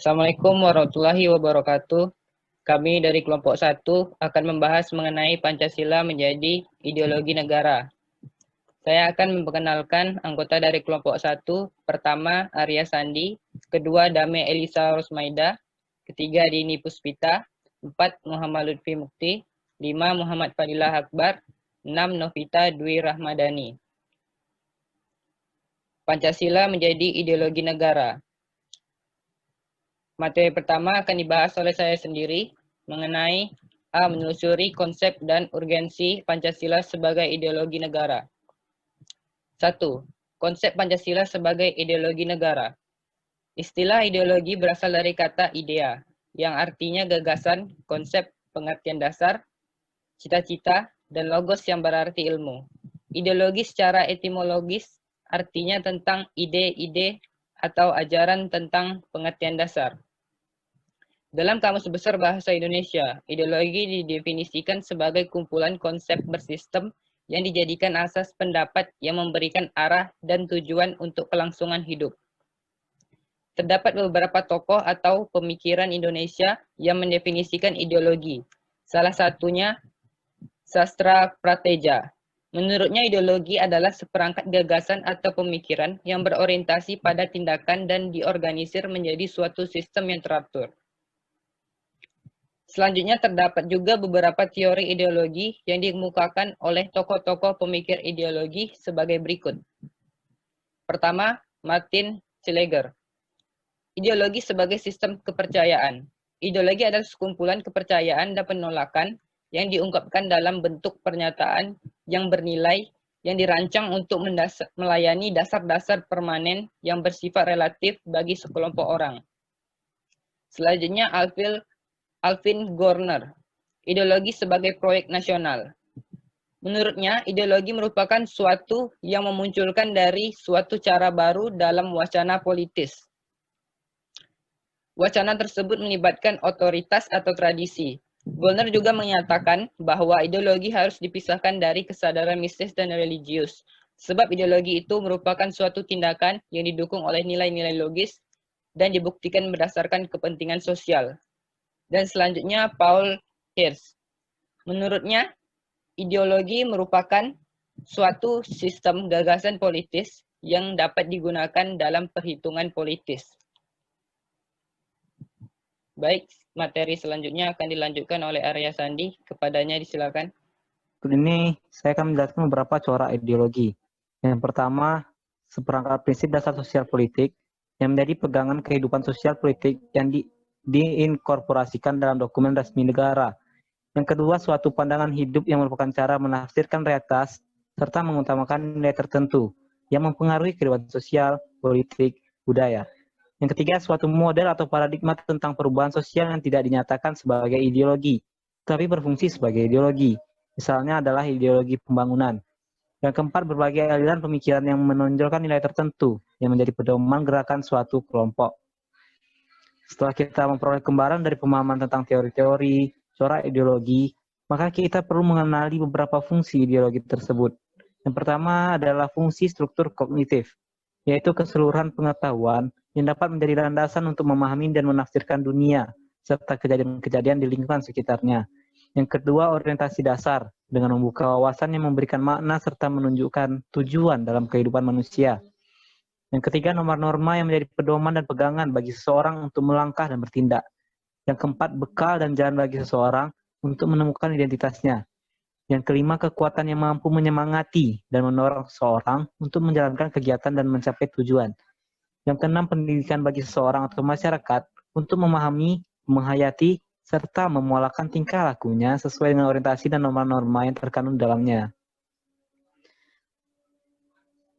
Assalamualaikum warahmatullahi wabarakatuh. Kami dari kelompok 1 akan membahas mengenai Pancasila menjadi ideologi negara. Saya akan memperkenalkan anggota dari kelompok 1. Pertama, Arya Sandi. Kedua, Dame Elisa Rosmaida. Ketiga, Dini Puspita. 4, Muhammad Lutfi Mukti. 5, Muhammad Fadilah Akbar. 6, Novita Dwi Rahmadani. Pancasila menjadi ideologi negara. Materi pertama akan dibahas oleh saya sendiri mengenai menelusuri konsep dan urgensi Pancasila sebagai ideologi negara. 1. Konsep Pancasila sebagai ideologi negara. Istilah ideologi berasal dari kata idea, yang artinya gagasan, konsep, pengertian dasar, cita-cita, dan logos yang berarti ilmu. Ideologi secara etimologis artinya tentang ide-ide atau ajaran tentang pengertian dasar. Dalam Kamus Besar Bahasa Indonesia, ideologi didefinisikan sebagai kumpulan konsep bersistem yang dijadikan asas pendapat yang memberikan arah dan tujuan untuk kelangsungan hidup. Terdapat beberapa tokoh atau pemikiran Indonesia yang mendefinisikan ideologi. Salah satunya Sastra Prateja. Menurutnya ideologi adalah seperangkat gagasan atau pemikiran yang berorientasi pada tindakan dan diorganisir menjadi suatu sistem yang teratur. Selanjutnya terdapat juga beberapa teori ideologi yang dikemukakan oleh tokoh-tokoh pemikir ideologi sebagai berikut. Pertama, Martin Seligger. Ideologi sebagai sistem kepercayaan. Ideologi adalah sekumpulan kepercayaan dan penolakan yang diungkapkan dalam bentuk pernyataan yang bernilai yang dirancang untuk melayani dasar-dasar permanen yang bersifat relatif bagi sekelompok orang. Selanjutnya, Alvin Gorner, ideologi sebagai proyek nasional. Menurutnya, ideologi merupakan suatu yang memunculkan dari suatu cara baru dalam wacana politis. Wacana tersebut melibatkan otoritas atau tradisi. Gorner juga menyatakan bahwa ideologi harus dipisahkan dari kesadaran mistis dan religius, sebab ideologi itu merupakan suatu tindakan yang didukung oleh nilai-nilai logis dan dibuktikan berdasarkan kepentingan sosial. Dan selanjutnya Paul Hirsch. Menurutnya, ideologi merupakan suatu sistem gagasan politis yang dapat digunakan dalam perhitungan politis. Baik, materi selanjutnya akan dilanjutkan oleh Arya Sandi. Kepadanya disilakan. Ini saya akan menjelaskan beberapa corak ideologi. Yang pertama, seperangkat prinsip dasar sosial politik yang menjadi pegangan kehidupan sosial politik yang diinkorporasikan dalam dokumen resmi negara. Yang kedua, suatu pandangan hidup yang merupakan cara menafsirkan realitas serta mengutamakan nilai tertentu yang mempengaruhi kehidupan sosial, politik, budaya. Yang ketiga, suatu model atau paradigma tentang perubahan sosial yang tidak dinyatakan sebagai ideologi, tapi berfungsi sebagai ideologi. Misalnya adalah ideologi pembangunan. Yang keempat, berbagai aliran pemikiran yang menonjolkan nilai tertentu yang menjadi pedoman gerakan suatu kelompok. Setelah kita memperoleh gambaran dari pemahaman tentang teori-teori, corak ideologi, maka kita perlu mengenali beberapa fungsi ideologi tersebut. Yang pertama adalah fungsi struktur kognitif, yaitu keseluruhan pengetahuan yang dapat menjadi landasan untuk memahami dan menafsirkan dunia, serta kejadian-kejadian di lingkungan sekitarnya. Yang kedua, orientasi dasar, dengan membuka wawasan yang memberikan makna serta menunjukkan tujuan dalam kehidupan manusia. Yang ketiga, norma-norma yang menjadi pedoman dan pegangan bagi seseorang untuk melangkah dan bertindak. Yang keempat, bekal dan jalan bagi seseorang untuk menemukan identitasnya. Yang kelima, kekuatan yang mampu menyemangati dan mendorong seseorang untuk menjalankan kegiatan dan mencapai tujuan. Yang keenam, pendidikan bagi seseorang atau masyarakat untuk memahami, menghayati, serta memualakan tingkah lakunya sesuai dengan orientasi dan norma-norma yang terkandung dalamnya.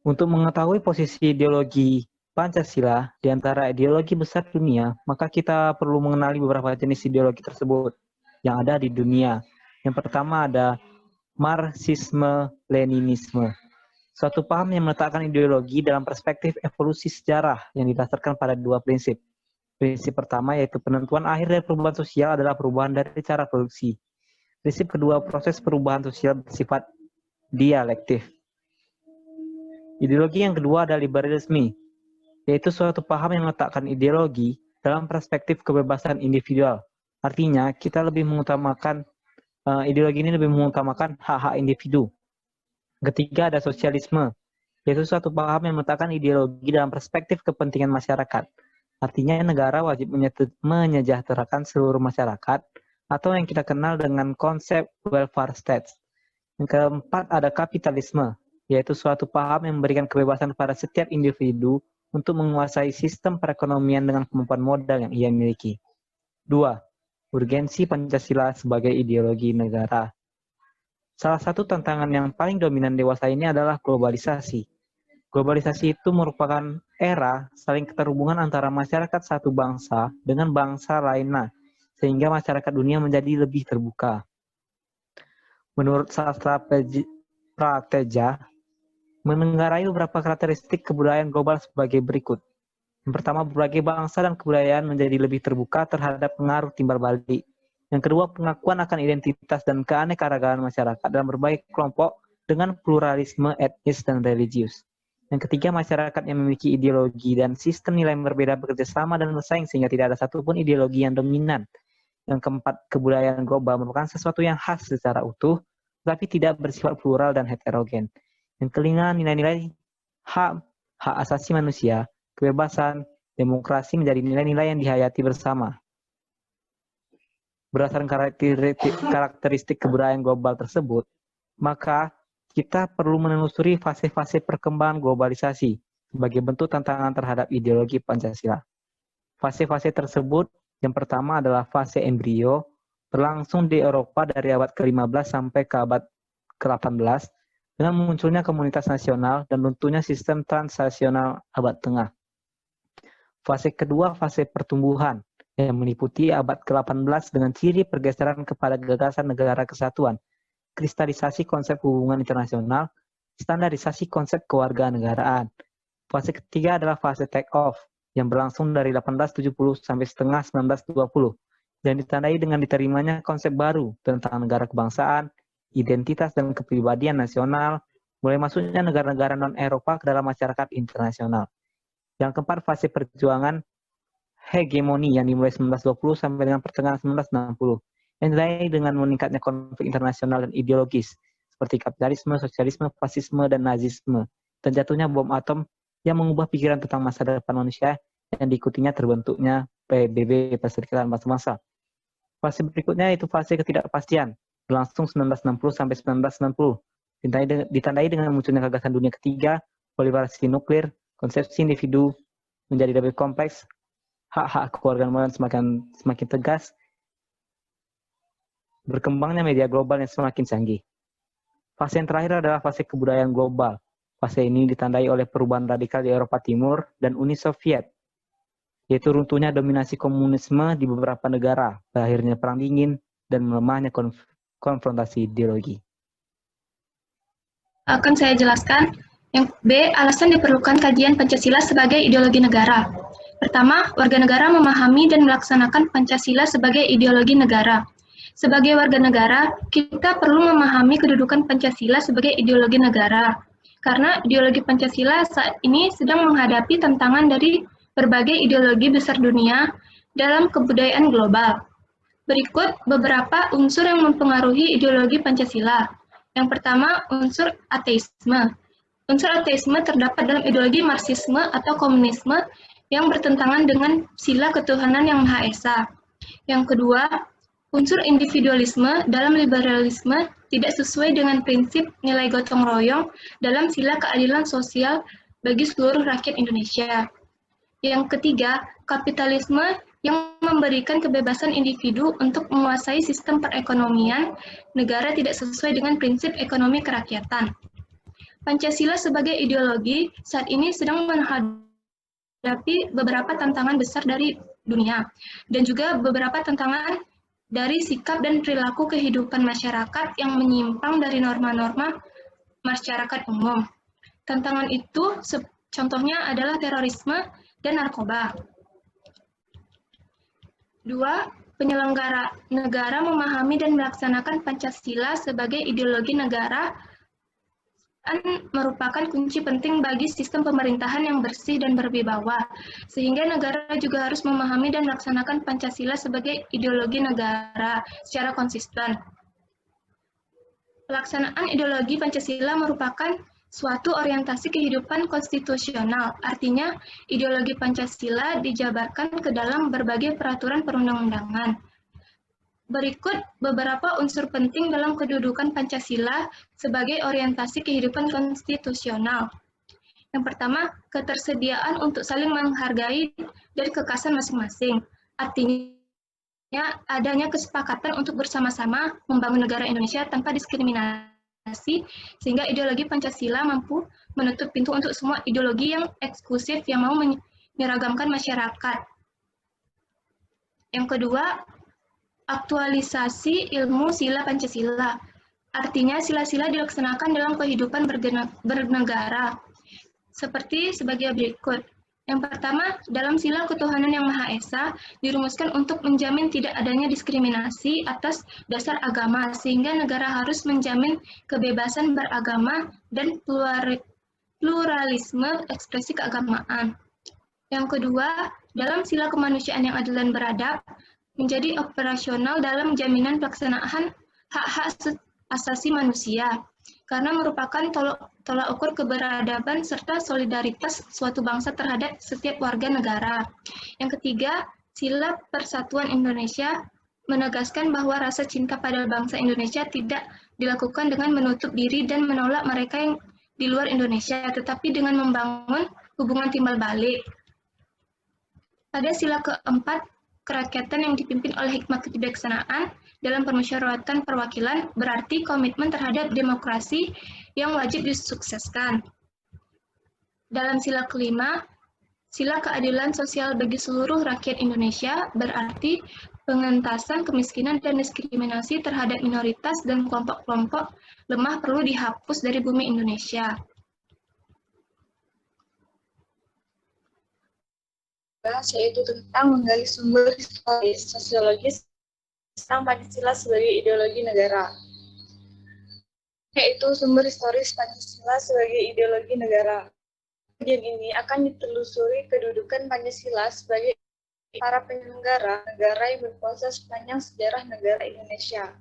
Untuk mengetahui posisi ideologi Pancasila di antara ideologi besar dunia, maka kita perlu mengenali beberapa jenis ideologi tersebut yang ada di dunia. Yang pertama ada Marxisme-Leninisme, suatu paham yang meletakkan ideologi dalam perspektif evolusi sejarah yang didasarkan pada dua prinsip. Prinsip pertama yaitu penentuan akhir dari perubahan sosial adalah perubahan dari cara produksi. Prinsip kedua, proses perubahan sosial bersifat dialektif. Ideologi yang kedua adalah liberalisme, yaitu suatu paham yang meletakkan ideologi dalam perspektif kebebasan individual. Artinya, kita lebih mengutamakan, ideologi ini lebih mengutamakan hak-hak individu. Ketiga, ada sosialisme, yaitu suatu paham yang meletakkan ideologi dalam perspektif kepentingan masyarakat. Artinya, negara wajib menyejahterakan seluruh masyarakat, atau yang kita kenal dengan konsep welfare states. Yang keempat, ada kapitalisme, yaitu suatu paham yang memberikan kebebasan pada setiap individu untuk menguasai sistem perekonomian dengan kemampuan modal yang ia miliki. 2. Urgensi Pancasila sebagai ideologi negara. Salah satu tantangan yang paling dominan dewasa ini adalah globalisasi. Globalisasi itu merupakan era saling keterhubungan antara masyarakat satu bangsa dengan bangsa lainnya, sehingga masyarakat dunia menjadi lebih terbuka. Menurut sastra Prateja, menenggarai beberapa karakteristik kebudayaan global sebagai berikut. Yang pertama, berbagai bangsa dan kebudayaan menjadi lebih terbuka terhadap pengaruh timbal balik. Yang kedua, pengakuan akan identitas dan keanekaragaman masyarakat dalam berbagai kelompok dengan pluralisme etnis dan religius. Yang ketiga, masyarakat yang memiliki ideologi dan sistem nilai yang berbeda bekerja sama dan bersaing sehingga tidak ada satupun ideologi yang dominan. Yang keempat, kebudayaan global merupakan sesuatu yang khas secara utuh, tetapi tidak bersifat plural dan heterogen. Yang kelima, nilai-nilai hak asasi manusia, kebebasan, demokrasi menjadi nilai-nilai yang dihayati bersama. Berdasarkan karakteristik kebudayaan global tersebut, maka kita perlu menelusuri fase-fase perkembangan globalisasi sebagai bentuk tantangan terhadap ideologi Pancasila. Fase-fase tersebut, yang pertama adalah fase embrio, berlangsung di Eropa dari abad ke-15 sampai ke abad ke-18, dengan munculnya komunitas nasional dan runtuhnya sistem transnasional abad tengah. Fase kedua, fase pertumbuhan, yang meliputi abad ke-18 dengan ciri pergeseran kepada gagasan negara kesatuan, kristalisasi konsep hubungan internasional, standarisasi konsep kewarganegaraan. Fase ketiga adalah fase take-off, yang berlangsung dari 1870 sampai setengah 1920, dan ditandai dengan diterimanya konsep baru tentang negara kebangsaan, identitas dan kepribadian nasional, mulai masuknya negara-negara non-Eropa ke dalam masyarakat internasional. Yang keempat, fase perjuangan hegemoni yang dimulai 1920 sampai dengan pertengahan 1960, yang dinilai dengan meningkatnya konflik internasional dan ideologis, seperti kapitalisme, sosialisme, fasisme, dan nazisme, dan jatuhnya bom atom yang mengubah pikiran tentang masa depan manusia yang diikutinya terbentuknya PBB, Perserikatan Bangsa-Bangsa. Fase berikutnya itu fase ketidakpastian, berlangsung 1960 sampai 1990, ditandai dengan munculnya gagasan dunia ketiga, proliferasi nuklir, konsepsi individu menjadi lebih kompleks, hak-hak kewarganegaraan semakin tegas, berkembangnya media global yang semakin canggih. Fase yang terakhir adalah fase kebudayaan global. Fase ini ditandai oleh perubahan radikal di Eropa Timur dan Uni Soviet, yaitu runtuhnya dominasi komunisme di beberapa negara, berakhirnya Perang Dingin, dan melemahnya konfrontasi ideologi. Akan saya jelaskan. Yang B, alasan diperlukan kajian Pancasila sebagai ideologi negara. Pertama, warga negara memahami dan melaksanakan Pancasila sebagai ideologi negara. Sebagai warga negara, kita perlu memahami kedudukan Pancasila sebagai ideologi negara. Karena ideologi Pancasila saat ini sedang menghadapi tantangan dari berbagai ideologi besar dunia dalam kebudayaan global. Berikut beberapa unsur yang mempengaruhi ideologi Pancasila. Yang pertama, unsur ateisme. Unsur ateisme terdapat dalam ideologi Marxisme atau komunisme yang bertentangan dengan sila ketuhanan yang Maha Esa. Yang kedua, unsur individualisme dalam liberalisme tidak sesuai dengan prinsip nilai gotong royong dalam sila keadilan sosial bagi seluruh rakyat Indonesia. Yang ketiga, kapitalisme yang memberikan kebebasan individu untuk menguasai sistem perekonomian negara tidak sesuai dengan prinsip ekonomi kerakyatan. Pancasila sebagai ideologi saat ini sedang menghadapi beberapa tantangan besar dari dunia dan juga beberapa tantangan dari sikap dan perilaku kehidupan masyarakat yang menyimpang dari norma-norma masyarakat umum. Tantangan itu contohnya adalah terorisme dan narkoba. 2. Penyelenggara negara memahami dan melaksanakan Pancasila sebagai ideologi negara merupakan kunci penting bagi sistem pemerintahan yang bersih dan berwibawa, sehingga negara juga harus memahami dan melaksanakan Pancasila sebagai ideologi negara secara konsisten. Pelaksanaan ideologi Pancasila merupakan suatu orientasi kehidupan konstitusional, artinya ideologi Pancasila dijabarkan ke dalam berbagai peraturan perundang-undangan. Berikut beberapa unsur penting dalam kedudukan Pancasila sebagai orientasi kehidupan konstitusional. Yang pertama, ketersediaan untuk saling menghargai dan kekasan masing-masing. Artinya, adanya kesepakatan untuk bersama-sama membangun negara Indonesia tanpa diskriminasi, sehingga ideologi Pancasila mampu menutup pintu untuk semua ideologi yang eksklusif yang mau menyeragamkan masyarakat. Yang kedua, aktualisasi ilmu sila Pancasila. Artinya sila-sila dilaksanakan dalam kehidupan bernegara. Seperti sebagai berikut. Yang pertama, dalam sila ketuhanan yang Maha Esa dirumuskan untuk menjamin tidak adanya diskriminasi atas dasar agama, sehingga negara harus menjamin kebebasan beragama dan pluralisme ekspresi keagamaan. Yang kedua, dalam sila kemanusiaan yang adil dan beradab, menjadi operasional dalam jaminan pelaksanaan hak-hak asasi manusia, karena merupakan tolak ukur keberadaban serta solidaritas suatu bangsa terhadap setiap warga negara. Yang ketiga, sila persatuan Indonesia menegaskan bahwa rasa cinta pada bangsa Indonesia tidak dilakukan dengan menutup diri dan menolak mereka yang di luar Indonesia, tetapi dengan membangun hubungan timbal balik. Pada sila keempat, kerakyatan yang dipimpin oleh hikmat kebijaksanaan dalam permusyawaratan perwakilan berarti komitmen terhadap demokrasi yang wajib disukseskan. Dalam sila kelima, sila keadilan sosial bagi seluruh rakyat Indonesia berarti pengentasan kemiskinan dan diskriminasi terhadap minoritas dan kelompok-kelompok lemah perlu dihapus dari bumi Indonesia. Yaitu tentang menggali sumber historis, sosiologis tentang Pancasila sebagai ideologi negara. Yaitu sumber historis Pancasila sebagai ideologi negara. Kajian ini akan ditelusuri kedudukan Pancasila sebagai para penyelenggara negara yang berkuasa sepanjang sejarah negara Indonesia.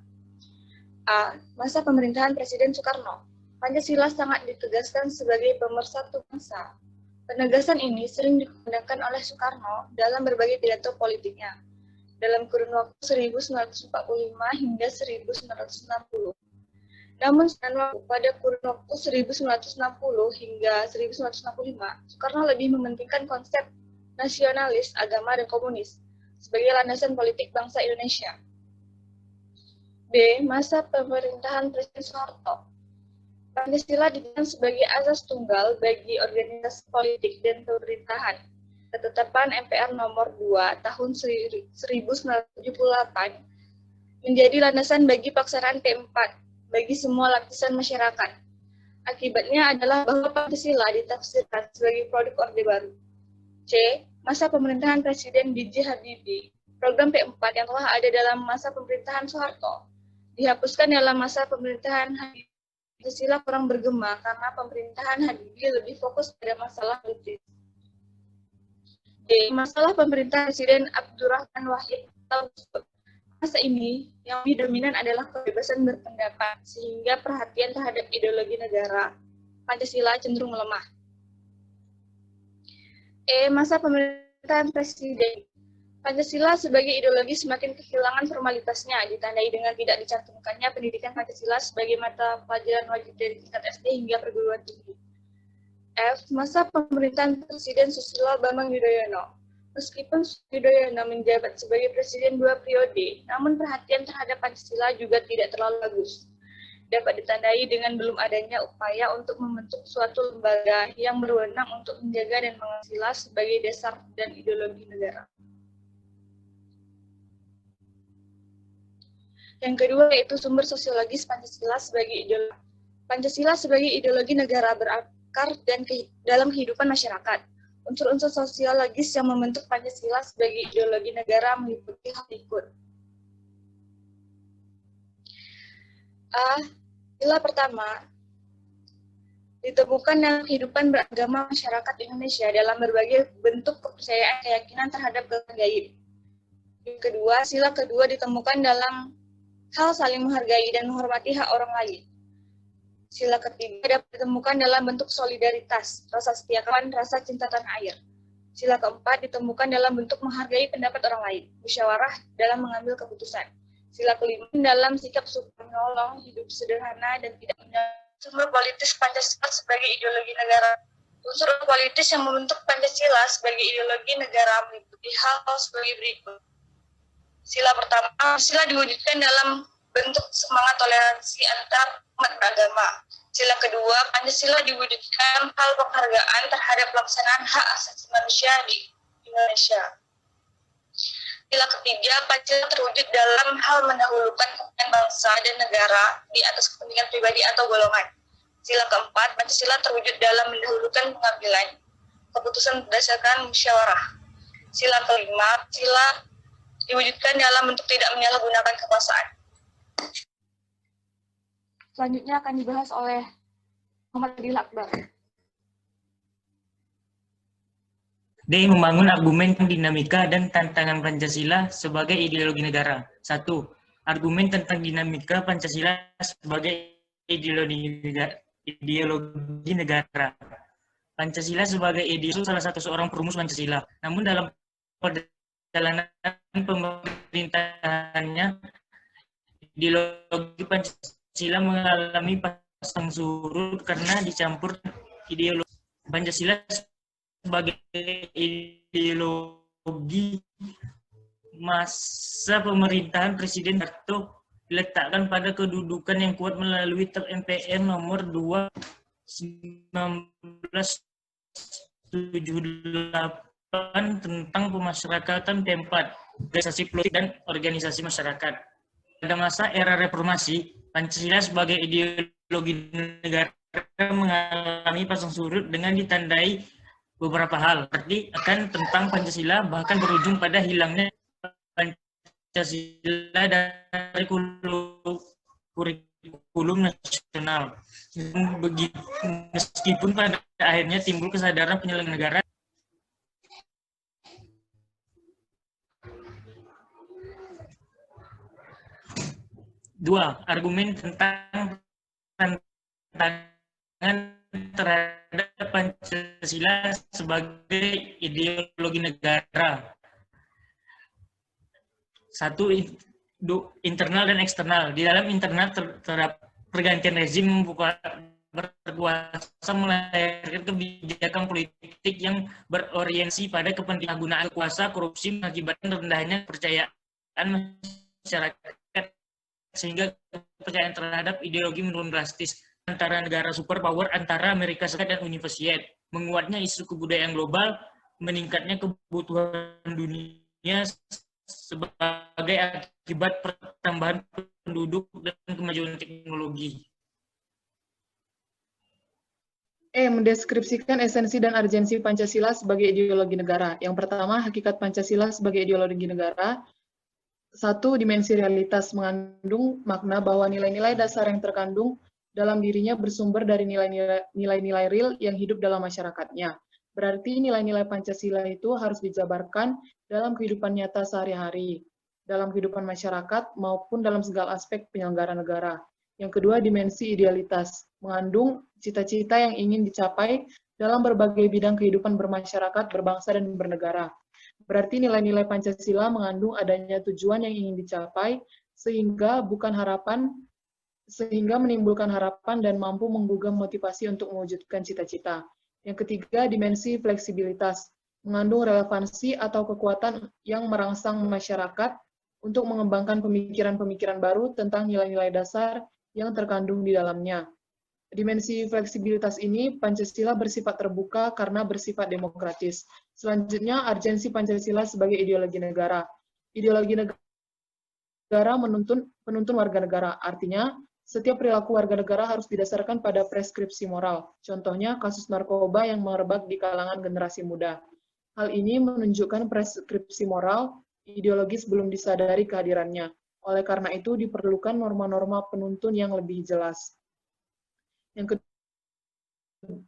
A. Masa pemerintahan Presiden Soekarno. Pancasila sangat ditegaskan sebagai pemersatu bangsa. Penegasan ini sering digunakan oleh Soekarno dalam berbagai pidato politiknya dalam kurun waktu 1945 hingga 1960. Namun pada kurun waktu 1960 hingga 1965, Soekarno lebih mementingkan konsep nasionalis, agama, dan komunis sebagai landasan politik bangsa Indonesia. B. Masa pemerintahan Presiden Soeharto. Pancasila dikenal sebagai asas tunggal bagi organisasi politik dan pemerintahan. Ketetapan MPR nomor 2 tahun 1978 menjadi landasan bagi pelaksanaan P4 bagi semua lapisan masyarakat. Akibatnya adalah bahwa Pancasila ditafsirkan sebagai produk Orde Baru. C. Masa pemerintahan Presiden B.J. Habibie. Program P4 yang telah ada dalam masa pemerintahan Soeharto dihapuskan dalam masa pemerintahan Habibie. Pancasila kurang bergema karena pemerintahan Habibie lebih fokus pada masalah politik. D. Masalah pemerintahan Presiden Abdurrahman Wahid tersebut. Masa ini yang lebih dominan adalah kebebasan berpendapat, sehingga perhatian terhadap ideologi negara Pancasila cenderung melemah. E. Masa pemerintahan Presiden. Pancasila sebagai ideologi semakin kehilangan formalitasnya, ditandai dengan tidak dicantumkannya pendidikan Pancasila sebagai mata pelajaran wajib dari tingkat SD hingga perguruan tinggi. F. Masa pemerintahan Presiden Susilo Bambang Yudhoyono. Meskipun Yudhoyono menjabat sebagai presiden 2 periode, namun perhatian terhadap Pancasila juga tidak terlalu bagus. Dapat ditandai dengan belum adanya upaya untuk membentuk suatu lembaga yang berwenang untuk menjaga dan mengawal Pancasila sebagai dasar dan ideologi negara. Yang kedua yaitu sumber sosiologis Pancasila sebagai ideologi. Pancasila sebagai ideologi negara berakar dalam kehidupan masyarakat. Unsur-unsur sosiologis yang membentuk Pancasila sebagai ideologi negara meliputi hal berikut. A. Sila pertama, ditemukan dalam kehidupan beragama masyarakat Indonesia dalam berbagai bentuk kepercayaan keyakinan terhadap kekuatan gaib. Yang kedua, sila kedua ditemukan dalam hal saling menghargai dan menghormati hak orang lain. Sila ketiga dapat ditemukan dalam bentuk solidaritas, rasa setia kawan, rasa cinta tanah air. Sila keempat ditemukan dalam bentuk menghargai pendapat orang lain, musyawarah dalam mengambil keputusan. Sila kelima dalam sikap suka menolong, hidup sederhana, dan tidak sumber politis Pancasila sebagai ideologi negara. Unsur politis yang membentuk Pancasila sebagai ideologi negara meliputi hal sebagai berikut. Sila pertama, Pancasila diwujudkan dalam bentuk semangat toleransi antar umat beragama. Sila kedua, Pancasila diwujudkan hal penghargaan terhadap pelaksanaan hak asasi manusia di Indonesia. Sila ketiga, Pancasila terwujud dalam hal mendahulukan kepentingan bangsa dan negara di atas kepentingan pribadi atau golongan. Sila keempat, Pancasila terwujud dalam mendahulukan pengambilan keputusan berdasarkan musyawarah. Sila kelima, Pancasila diwujudkan dalam bentuk tidak menyalahgunakan kekuasaan. Selanjutnya akan dibahas oleh Muhammad Adil Akbar. D. Membangun argumen dinamika dan tantangan Pancasila sebagai ideologi negara. 1. Argumen tentang dinamika Pancasila sebagai ideologi negara. Pancasila sebagai ideologi salah satu seorang perumus Pancasila. Namun dalam perjalanan pemerintahannya, ideologi Pancasila mengalami pasang surut karena dicampur ideologi Pancasila sebagai ideologi masa pemerintahan Presiden Soeharto diletakkan pada kedudukan yang kuat melalui MPR nomor 2 1978 tentang pemasyarakatan P4, organisasi politik dan organisasi masyarakat. Pada masa era reformasi, Pancasila sebagai ideologi negara mengalami pasang surut dengan ditandai beberapa hal, seperti akan tentang Pancasila bahkan berujung pada hilangnya Pancasila dari kurikulum nasional. Meskipun pada akhirnya timbul kesadaran penyelenggara. Dua, argumen tentang tantangan terhadap Pancasila sebagai ideologi negara. 1. Internal dan eksternal. Di dalam internal terhadap pergantian rezim berkuasa melahirkan kebijakan politik yang berorientasi pada kepentingan penggunaan kuasa, korupsi, mengakibatkan rendahnya kepercayaan masyarakat sehingga kepercayaan terhadap ideologi menurun drastis. Antara negara superpower antara Amerika Serikat dan Uni Soviet, menguatnya isu kebudayaan global, meningkatnya kebutuhan dunia sebagai akibat pertambahan penduduk dan kemajuan teknologi. Mendeskripsikan esensi dan urgensi Pancasila sebagai ideologi negara. Yang pertama, hakikat Pancasila sebagai ideologi negara. 1. Dimensi realitas, mengandung makna bahwa nilai-nilai dasar yang terkandung dalam dirinya bersumber dari nilai-nilai real yang hidup dalam masyarakatnya. Berarti nilai-nilai Pancasila itu harus dijabarkan dalam kehidupan nyata sehari-hari, dalam kehidupan masyarakat maupun dalam segala aspek penyelenggara negara. Yang kedua, dimensi idealitas, mengandung cita-cita yang ingin dicapai dalam berbagai bidang kehidupan bermasyarakat, berbangsa, dan bernegara. Berarti nilai-nilai Pancasila mengandung adanya tujuan yang ingin dicapai, sehingga menimbulkan harapan dan mampu menggugah motivasi untuk mewujudkan cita-cita. Yang ketiga, dimensi fleksibilitas, mengandung relevansi atau kekuatan yang merangsang masyarakat untuk mengembangkan pemikiran-pemikiran baru tentang nilai-nilai dasar yang terkandung di dalamnya. Dimensi fleksibilitas ini, Pancasila bersifat terbuka karena bersifat demokratis. Selanjutnya, urgensi Pancasila sebagai ideologi negara. Ideologi negara penuntun warga negara, artinya setiap perilaku warga negara harus didasarkan pada preskripsi moral. Contohnya, kasus narkoba yang merebak di kalangan generasi muda. Hal ini menunjukkan preskripsi moral ideologis belum disadari kehadirannya. Oleh karena itu, diperlukan norma-norma penuntun yang lebih jelas. Yang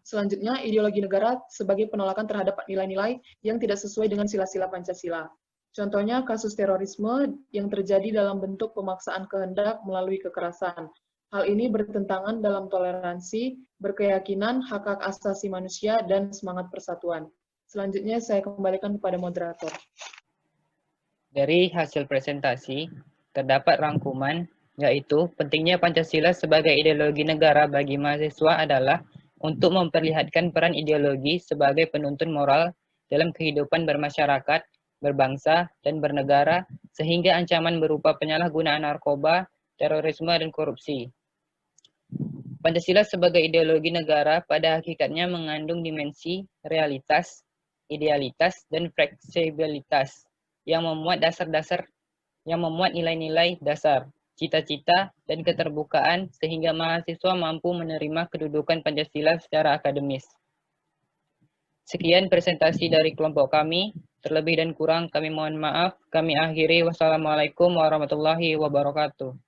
Selanjutnya, ideologi negara sebagai penolakan terhadap nilai-nilai yang tidak sesuai dengan sila-sila Pancasila. Contohnya kasus terorisme yang terjadi dalam bentuk pemaksaan kehendak melalui kekerasan. Hal ini bertentangan dalam toleransi, berkeyakinan, hak-hak asasi manusia, dan semangat persatuan. Selanjutnya saya kembalikan kepada moderator. Dari hasil presentasi, terdapat rangkuman, yaitu pentingnya Pancasila sebagai ideologi negara bagi mahasiswa adalah untuk memperlihatkan peran ideologi sebagai penuntun moral dalam kehidupan bermasyarakat, berbangsa, dan bernegara, sehingga ancaman berupa penyalahgunaan narkoba, terorisme, dan korupsi. Pancasila sebagai ideologi negara pada hakikatnya mengandung dimensi realitas, idealitas, dan fleksibilitas yang memuat nilai-nilai dasar, cita-cita, dan keterbukaan sehingga mahasiswa mampu menerima kedudukan Pancasila secara akademis. Sekian presentasi dari kelompok kami. Terlebih dan kurang kami mohon maaf. Kami akhiri. Wassalamualaikum warahmatullahi wabarakatuh.